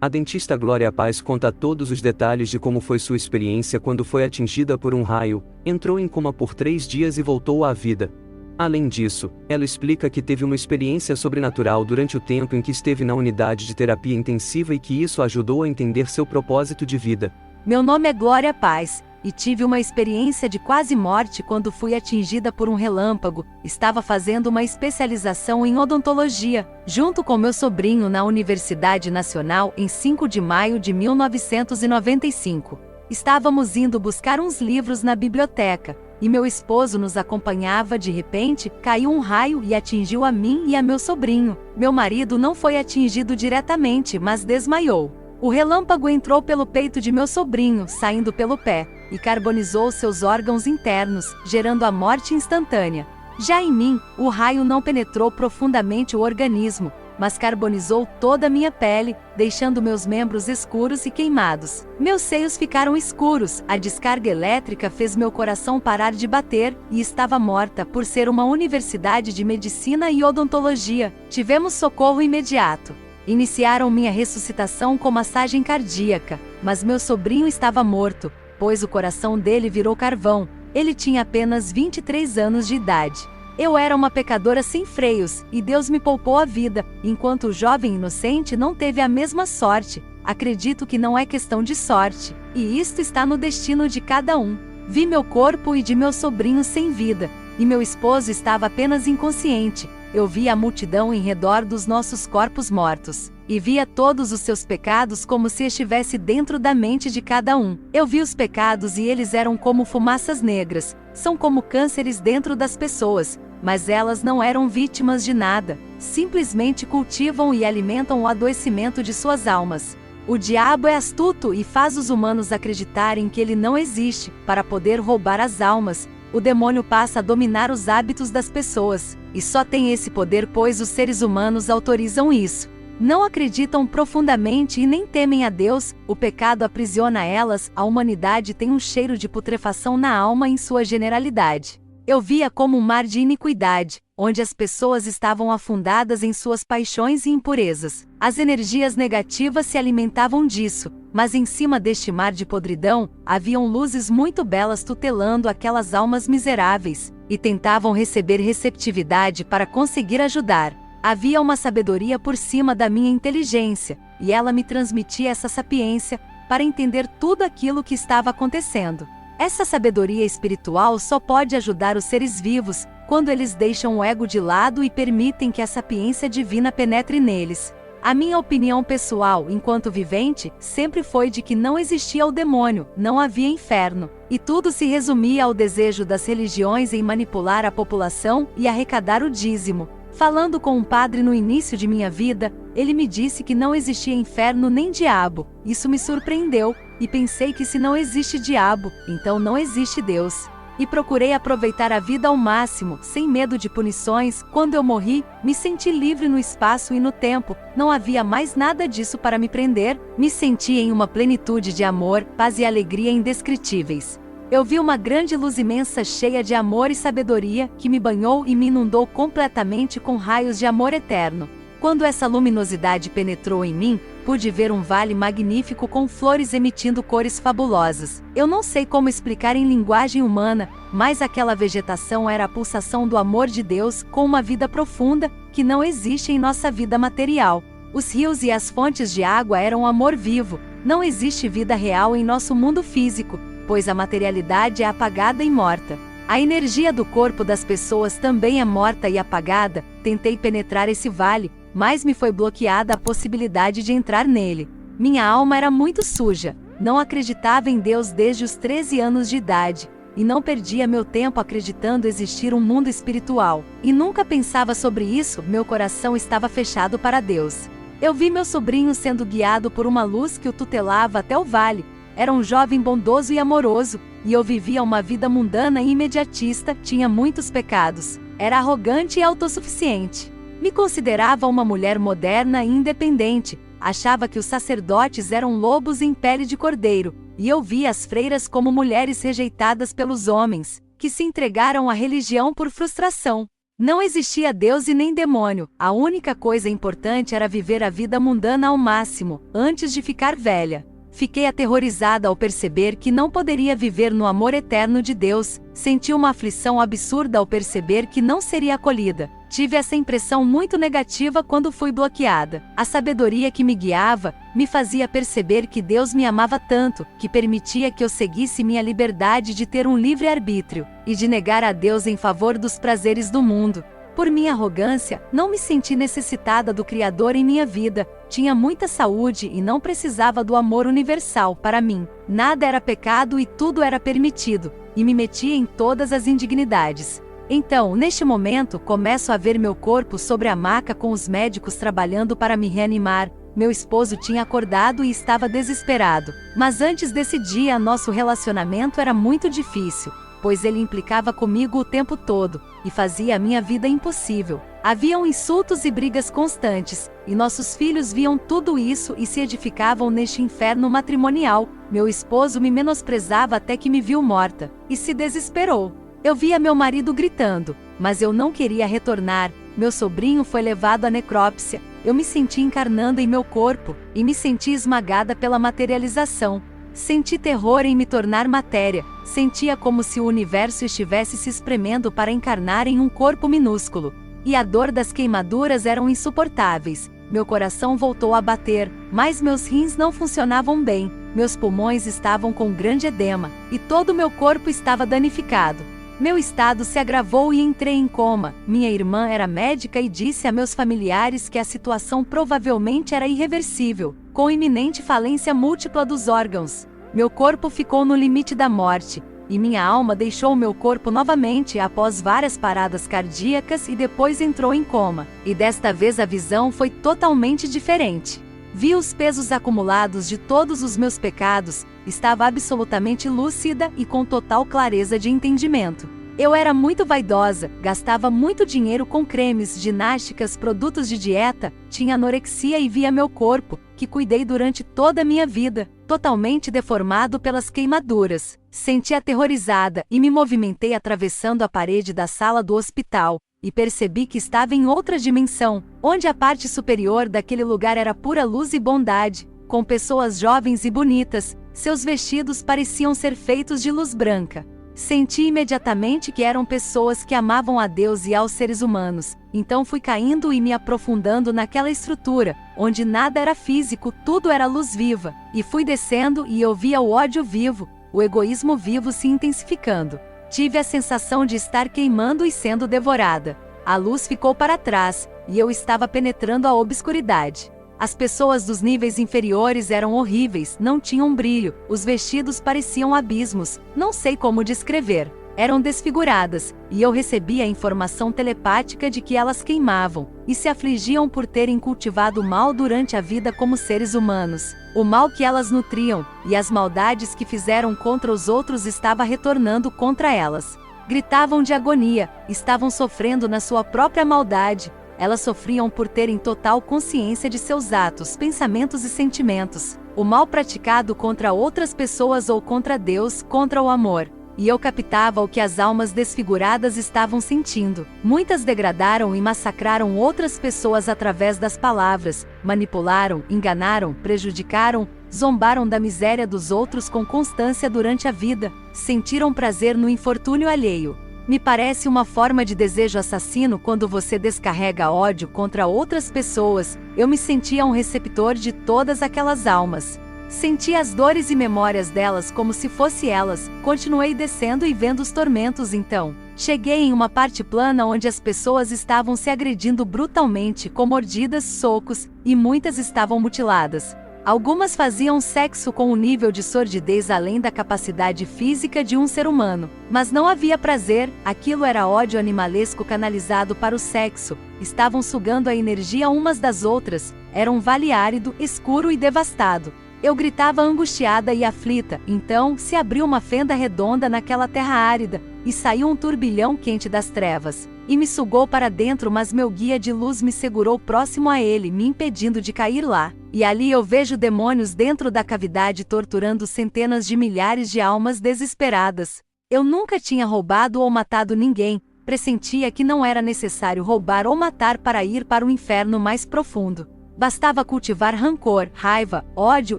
A dentista Glória Paz conta todos os detalhes de como foi sua experiência quando foi atingida por um raio, entrou em coma por 3 dias e voltou à vida. Além disso, ela explica que teve uma experiência sobrenatural durante o tempo em que esteve na unidade de terapia intensiva e que isso ajudou a entender seu propósito de vida. Meu nome é Glória Paz, e tive uma experiência de quase morte quando fui atingida por um relâmpago. Estava fazendo uma especialização em odontologia, junto com meu sobrinho na Universidade Nacional em 5 de maio de 1995. Estávamos indo buscar uns livros na biblioteca, e meu esposo nos acompanhava. De repente, caiu um raio e atingiu a mim e a meu sobrinho. Meu marido não foi atingido diretamente, mas desmaiou. O relâmpago entrou pelo peito de meu sobrinho, saindo pelo pé, e carbonizou seus órgãos internos, gerando a morte instantânea. Já em mim, o raio não penetrou profundamente o organismo, mas carbonizou toda a minha pele, deixando meus membros escuros e queimados. Meus seios ficaram escuros, a descarga elétrica fez meu coração parar de bater, e estava morta. Por ser uma universidade de medicina e odontologia, tivemos socorro imediato. Iniciaram minha ressuscitação com massagem cardíaca, mas meu sobrinho estava morto, pois o coração dele virou carvão. Ele tinha apenas 23 anos de idade. Eu era uma pecadora sem freios, e Deus me poupou a vida, enquanto o jovem inocente não teve a mesma sorte. Acredito que não é questão de sorte, e isto está no destino de cada um. Vi meu corpo e de meu sobrinho sem vida, e meu esposo estava apenas inconsciente. Eu via a multidão em redor dos nossos corpos mortos, e via todos os seus pecados como se estivesse dentro da mente de cada um. Eu vi os pecados e eles eram como fumaças negras, são como cânceres dentro das pessoas, mas elas não eram vítimas de nada, simplesmente cultivam e alimentam o adoecimento de suas almas. O diabo é astuto e faz os humanos acreditarem que ele não existe, para poder roubar as almas. O demônio passa a dominar os hábitos das pessoas, e só tem esse poder pois os seres humanos autorizam isso. Não acreditam profundamente e nem temem a Deus, o pecado aprisiona elas, a humanidade tem um cheiro de putrefação na alma em sua generalidade. Eu via como um mar de iniquidade, onde as pessoas estavam afundadas em suas paixões e impurezas. As energias negativas se alimentavam disso, mas em cima deste mar de podridão, haviam luzes muito belas tutelando aquelas almas miseráveis, e tentavam receber receptividade para conseguir ajudar. Havia uma sabedoria por cima da minha inteligência, e ela me transmitia essa sapiência, para entender tudo aquilo que estava acontecendo. Essa sabedoria espiritual só pode ajudar os seres vivos, quando eles deixam o ego de lado e permitem que a sapiência divina penetre neles. A minha opinião pessoal, enquanto vivente, sempre foi de que não existia o demônio, não havia inferno, e tudo se resumia ao desejo das religiões em manipular a população e arrecadar o dízimo. Falando com um padre no início de minha vida, ele me disse que não existia inferno nem diabo. Isso me surpreendeu, e pensei que se não existe diabo, então não existe Deus. E procurei aproveitar a vida ao máximo, sem medo de punições. Quando eu morri, me senti livre no espaço e no tempo, não havia mais nada disso para me prender. Me senti em uma plenitude de amor, paz e alegria indescritíveis. Eu vi uma grande luz imensa cheia de amor e sabedoria, que me banhou e me inundou completamente com raios de amor eterno. Quando essa luminosidade penetrou em mim, pude ver um vale magnífico com flores emitindo cores fabulosas. Eu não sei como explicar em linguagem humana, mas aquela vegetação era a pulsação do amor de Deus, com uma vida profunda, que não existe em nossa vida material. Os rios e as fontes de água eram amor vivo. Não existe vida real em nosso mundo físico, pois a materialidade é apagada e morta. A energia do corpo das pessoas também é morta e apagada. Tentei penetrar esse vale, mas me foi bloqueada a possibilidade de entrar nele. Minha alma era muito suja, não acreditava em Deus desde os 13 anos de idade, e não perdia meu tempo acreditando existir um mundo espiritual, e nunca pensava sobre isso. Meu coração estava fechado para Deus. Eu vi meu sobrinho sendo guiado por uma luz que o tutelava até o vale. Era um jovem bondoso e amoroso, e eu vivia uma vida mundana e imediatista, tinha muitos pecados, era arrogante e autossuficiente. Me considerava uma mulher moderna e independente, achava que os sacerdotes eram lobos em pele de cordeiro, e eu via as freiras como mulheres rejeitadas pelos homens, que se entregaram à religião por frustração. Não existia Deus e nem demônio, a única coisa importante era viver a vida mundana ao máximo, antes de ficar velha. Fiquei aterrorizada ao perceber que não poderia viver no amor eterno de Deus, senti uma aflição absurda ao perceber que não seria acolhida. Tive essa impressão muito negativa quando fui bloqueada. A sabedoria que me guiava, me fazia perceber que Deus me amava tanto, que permitia que eu seguisse minha liberdade de ter um livre-arbítrio, e de negar a Deus em favor dos prazeres do mundo. Por minha arrogância, não me senti necessitada do Criador em minha vida, tinha muita saúde e não precisava do amor universal para mim. Nada era pecado e tudo era permitido, e me metia em todas as indignidades. Então, neste momento, começo a ver meu corpo sobre a maca com os médicos trabalhando para me reanimar. Meu esposo tinha acordado e estava desesperado. Mas antes desse dia, nosso relacionamento era muito difícil, pois ele implicava comigo o tempo todo, e fazia a minha vida impossível. Haviam insultos e brigas constantes, e nossos filhos viam tudo isso e se edificavam neste inferno matrimonial. Meu esposo me menosprezava até que me viu morta, e se desesperou. Eu via meu marido gritando, mas eu não queria retornar. Meu sobrinho foi levado à necrópsia. Eu me senti encarnando em meu corpo, e me senti esmagada pela materialização. Senti terror em me tornar matéria, sentia como se o universo estivesse se espremendo para encarnar em um corpo minúsculo. E a dor das queimaduras eram insuportáveis. Meu coração voltou a bater, mas meus rins não funcionavam bem, meus pulmões estavam com grande edema, e todo meu corpo estava danificado. Meu estado se agravou e entrei em coma. Minha irmã era médica e disse a meus familiares que a situação provavelmente era irreversível, com iminente falência múltipla dos órgãos. Meu corpo ficou no limite da morte, e minha alma deixou meu corpo novamente após várias paradas cardíacas e depois entrou em coma. E desta vez a visão foi totalmente diferente. Vi os pesos acumulados de todos os meus pecados, estava absolutamente lúcida e com total clareza de entendimento. Eu era muito vaidosa, gastava muito dinheiro com cremes, ginásticas, produtos de dieta, tinha anorexia e via meu corpo, que cuidei durante toda a minha vida, totalmente deformado pelas queimaduras. Senti aterrorizada e me movimentei atravessando a parede da sala do hospital, e percebi que estava em outra dimensão, onde a parte superior daquele lugar era pura luz e bondade, com pessoas jovens e bonitas, seus vestidos pareciam ser feitos de luz branca. Senti imediatamente que eram pessoas que amavam a Deus e aos seres humanos, então fui caindo e me aprofundando naquela estrutura, onde nada era físico, tudo era luz viva, e fui descendo e eu via o ódio vivo, o egoísmo vivo se intensificando. Tive a sensação de estar queimando e sendo devorada. A luz ficou para trás, e eu estava penetrando a obscuridade. As pessoas dos níveis inferiores eram horríveis, não tinham brilho, os vestidos pareciam abismos, não sei como descrever. Eram desfiguradas, e eu recebia a informação telepática de que elas queimavam, e se afligiam por terem cultivado o mal durante a vida como seres humanos. O mal que elas nutriam, e as maldades que fizeram contra os outros estava retornando contra elas. Gritavam de agonia, estavam sofrendo na sua própria maldade. Elas sofriam por terem total consciência de seus atos, pensamentos e sentimentos. O mal praticado contra outras pessoas ou contra Deus, contra o amor. E eu captava o que as almas desfiguradas estavam sentindo. Muitas degradaram e massacraram outras pessoas através das palavras, manipularam, enganaram, prejudicaram, zombaram da miséria dos outros com constância durante a vida, sentiram prazer no infortúnio alheio. Me parece uma forma de desejo assassino quando você descarrega ódio contra outras pessoas. Eu me sentia um receptor de todas aquelas almas. Senti as dores e memórias delas como se fosse elas. Continuei descendo e vendo os tormentos então. Cheguei em uma parte plana onde as pessoas estavam se agredindo brutalmente com mordidas, socos, e muitas estavam mutiladas. Algumas faziam sexo com um nível de sordidez além da capacidade física de um ser humano. Mas não havia prazer, aquilo era ódio animalesco canalizado para o sexo. Estavam sugando a energia umas das outras. Era um vale árido, escuro e devastado. Eu gritava angustiada e aflita, então se abriu uma fenda redonda naquela terra árida, e saiu um turbilhão quente das trevas. E me sugou para dentro, mas meu guia de luz me segurou próximo a ele, me impedindo de cair lá. E ali eu vejo demônios dentro da cavidade torturando centenas de milhares de almas desesperadas. Eu nunca tinha roubado ou matado ninguém, pressentia que não era necessário roubar ou matar para ir para o inferno mais profundo. Bastava cultivar rancor, raiva, ódio,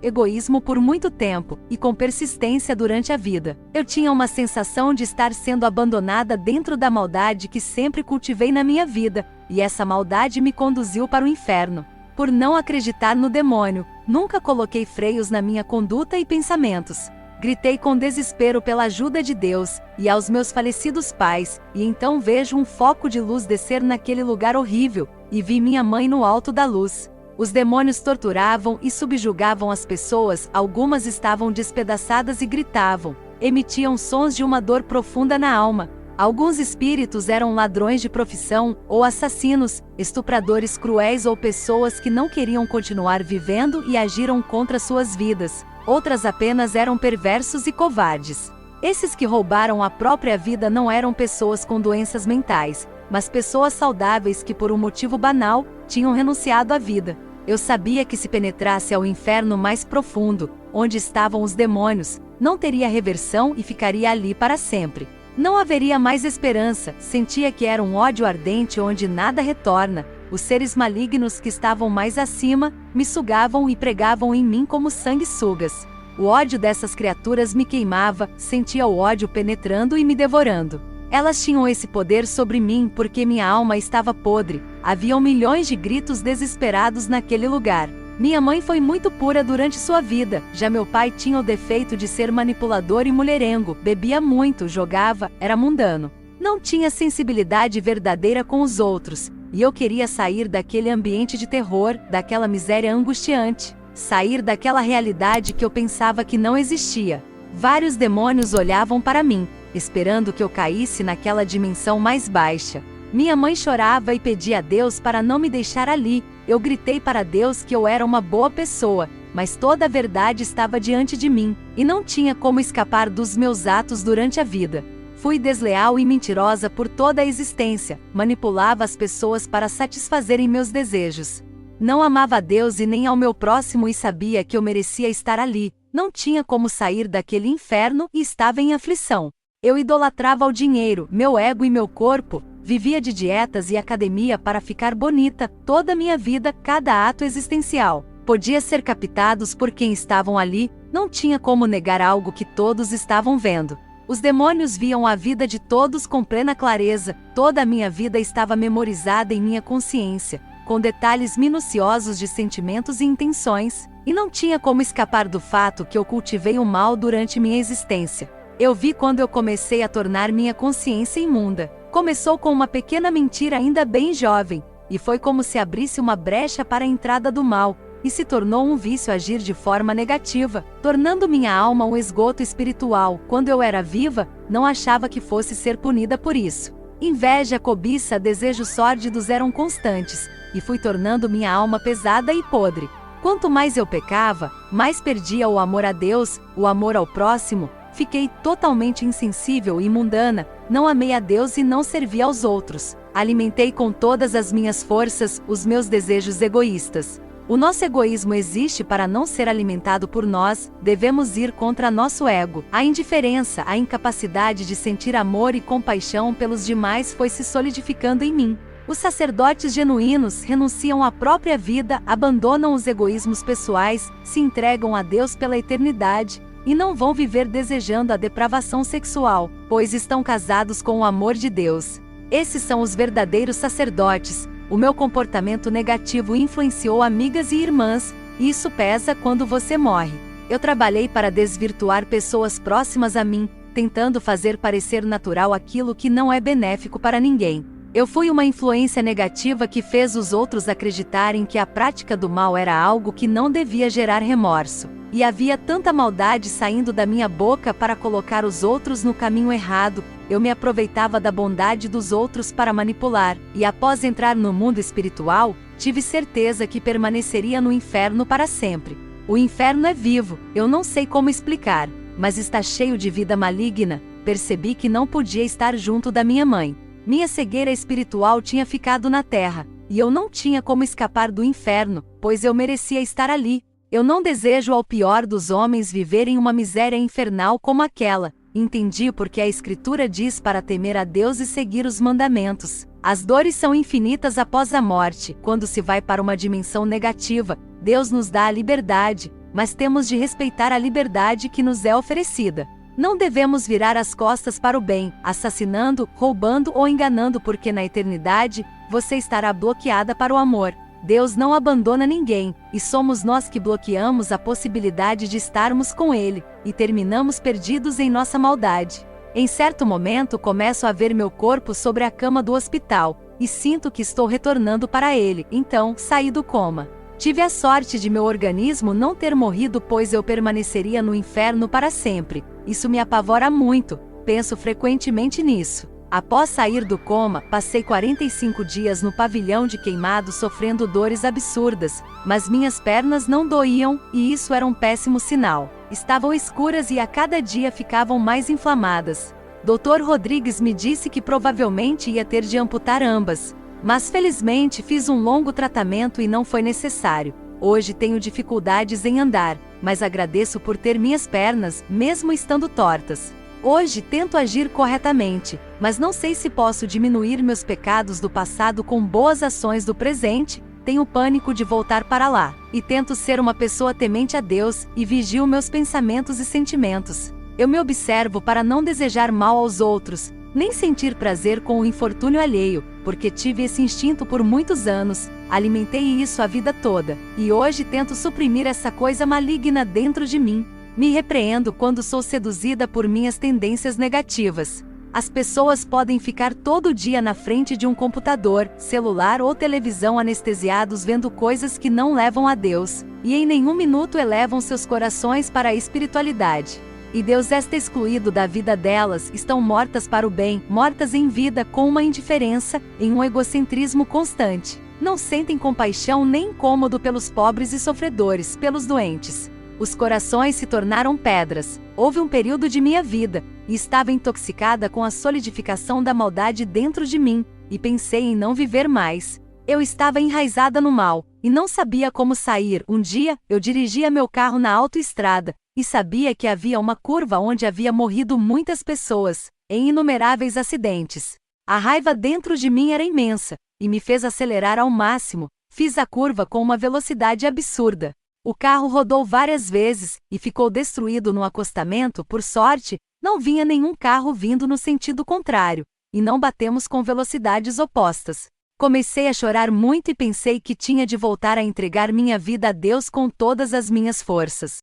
egoísmo por muito tempo, e com persistência durante a vida. Eu tinha uma sensação de estar sendo abandonada dentro da maldade que sempre cultivei na minha vida, e essa maldade me conduziu para o inferno. Por não acreditar no demônio, nunca coloquei freios na minha conduta e pensamentos. Gritei com desespero pela ajuda de Deus, e aos meus falecidos pais, e então vejo um foco de luz descer naquele lugar horrível, e vi minha mãe no alto da luz. Os demônios torturavam e subjugavam as pessoas, algumas estavam despedaçadas e gritavam, emitiam sons de uma dor profunda na alma. Alguns espíritos eram ladrões de profissão, ou assassinos, estupradores cruéis ou pessoas que não queriam continuar vivendo e agiram contra suas vidas. Outras apenas eram perversos e covardes. Esses que roubaram a própria vida não eram pessoas com doenças mentais, mas pessoas saudáveis que por um motivo banal, tinham renunciado à vida. Eu sabia que se penetrasse ao inferno mais profundo, onde estavam os demônios, não teria reversão e ficaria ali para sempre. Não haveria mais esperança, sentia que era um ódio ardente onde nada retorna. Os seres malignos que estavam mais acima, me sugavam e pregavam em mim como sanguessugas. O ódio dessas criaturas me queimava, sentia o ódio penetrando e me devorando. Elas tinham esse poder sobre mim porque minha alma estava podre. Haviam milhões de gritos desesperados naquele lugar. Minha mãe foi muito pura durante sua vida, já meu pai tinha o defeito de ser manipulador e mulherengo, bebia muito, jogava, era mundano. Não tinha sensibilidade verdadeira com os outros, e eu queria sair daquele ambiente de terror, daquela miséria angustiante, sair daquela realidade que eu pensava que não existia. Vários demônios olhavam para mim, esperando que eu caísse naquela dimensão mais baixa. Minha mãe chorava e pedia a Deus para não me deixar ali. Eu gritei para Deus que eu era uma boa pessoa, mas toda a verdade estava diante de mim, e não tinha como escapar dos meus atos durante a vida. Fui desleal e mentirosa por toda a existência, manipulava as pessoas para satisfazerem meus desejos. Não amava a Deus e nem ao meu próximo e sabia que eu merecia estar ali. Não tinha como sair daquele inferno e estava em aflição. Eu idolatrava o dinheiro, meu ego e meu corpo, vivia de dietas e academia para ficar bonita, toda a minha vida, cada ato existencial. Podia ser captados por quem estavam ali, não tinha como negar algo que todos estavam vendo. Os demônios viam a vida de todos com plena clareza, toda a minha vida estava memorizada em minha consciência, com detalhes minuciosos de sentimentos e intenções, e não tinha como escapar do fato que eu cultivei o mal durante minha existência. Eu vi quando eu comecei a tornar minha consciência imunda. Começou com uma pequena mentira ainda bem jovem, e foi como se abrisse uma brecha para a entrada do mal, e se tornou um vício agir de forma negativa, tornando minha alma um esgoto espiritual. Quando eu era viva, não achava que fosse ser punida por isso. Inveja, cobiça, desejos sórdidos eram constantes, e fui tornando minha alma pesada e podre. Quanto mais eu pecava, mais perdia o amor a Deus, o amor ao próximo. Fiquei totalmente insensível e mundana, não amei a Deus e não servi aos outros. Alimentei com todas as minhas forças os meus desejos egoístas. O nosso egoísmo existe para não ser alimentado por nós, devemos ir contra nosso ego. A indiferença, a incapacidade de sentir amor e compaixão pelos demais foi se solidificando em mim. Os sacerdotes genuínos renunciam à própria vida, abandonam os egoísmos pessoais, se entregam a Deus pela eternidade, e não vão viver desejando a depravação sexual, pois estão casados com o amor de Deus. Esses são os verdadeiros sacerdotes. O meu comportamento negativo influenciou amigas e irmãs, e isso pesa quando você morre. Eu trabalhei para desvirtuar pessoas próximas a mim, tentando fazer parecer natural aquilo que não é benéfico para ninguém. Eu fui uma influência negativa que fez os outros acreditarem que a prática do mal era algo que não devia gerar remorso. E havia tanta maldade saindo da minha boca para colocar os outros no caminho errado. Eu me aproveitava da bondade dos outros para manipular, e após entrar no mundo espiritual, tive certeza que permaneceria no inferno para sempre. O inferno é vivo, eu não sei como explicar, mas está cheio de vida maligna. Percebi que não podia estar junto da minha mãe. Minha cegueira espiritual tinha ficado na terra, e eu não tinha como escapar do inferno, pois eu merecia estar ali. Eu não desejo ao pior dos homens viver em uma miséria infernal como aquela. Entendi porque a Escritura diz para temer a Deus e seguir os mandamentos. As dores são infinitas após a morte. Quando se vai para uma dimensão negativa, Deus nos dá a liberdade, mas temos de respeitar a liberdade que nos é oferecida. Não devemos virar as costas para o bem, assassinando, roubando ou enganando, porque na eternidade, você estará bloqueada para o amor. Deus não abandona ninguém, e somos nós que bloqueamos a possibilidade de estarmos com Ele, e terminamos perdidos em nossa maldade. Em certo momento começo a ver meu corpo sobre a cama do hospital, e sinto que estou retornando para Ele, então saí do coma. Tive a sorte de meu organismo não ter morrido, pois eu permaneceria no inferno para sempre. Isso me apavora muito, penso frequentemente nisso. Após sair do coma, passei 45 dias no pavilhão de queimados sofrendo dores absurdas, mas minhas pernas não doíam, e isso era um péssimo sinal. Estavam escuras e a cada dia ficavam mais inflamadas. Dr. Rodrigues me disse que provavelmente ia ter de amputar ambas, mas felizmente fiz um longo tratamento e não foi necessário. Hoje tenho dificuldades em andar, mas agradeço por ter minhas pernas, mesmo estando tortas. Hoje tento agir corretamente, mas não sei se posso diminuir meus pecados do passado com boas ações do presente. Tenho pânico de voltar para lá, e tento ser uma pessoa temente a Deus, e vigio meus pensamentos e sentimentos. Eu me observo para não desejar mal aos outros, nem sentir prazer com o infortúnio alheio, porque tive esse instinto por muitos anos, alimentei isso a vida toda, e hoje tento suprimir essa coisa maligna dentro de mim. Me repreendo quando sou seduzida por minhas tendências negativas. As pessoas podem ficar todo dia na frente de um computador, celular ou televisão anestesiados vendo coisas que não levam a Deus, e em nenhum minuto elevam seus corações para a espiritualidade. E Deus está excluído da vida delas, estão mortas para o bem, mortas em vida com uma indiferença, em um egocentrismo constante. Não sentem compaixão nem incômodo pelos pobres e sofredores, pelos doentes. Os corações se tornaram pedras. Houve um período de minha vida, e estava intoxicada com a solidificação da maldade dentro de mim, e pensei em não viver mais. Eu estava enraizada no mal, e não sabia como sair. Um dia, eu dirigia meu carro na autoestrada, e sabia que havia uma curva onde havia morrido muitas pessoas, em inumeráveis acidentes. A raiva dentro de mim era imensa, e me fez acelerar ao máximo. Fiz a curva com uma velocidade absurda. O carro rodou várias vezes, e ficou destruído no acostamento. Por sorte, não vinha nenhum carro vindo no sentido contrário, e não batemos com velocidades opostas. Comecei a chorar muito e pensei que tinha de voltar a entregar minha vida a Deus com todas as minhas forças.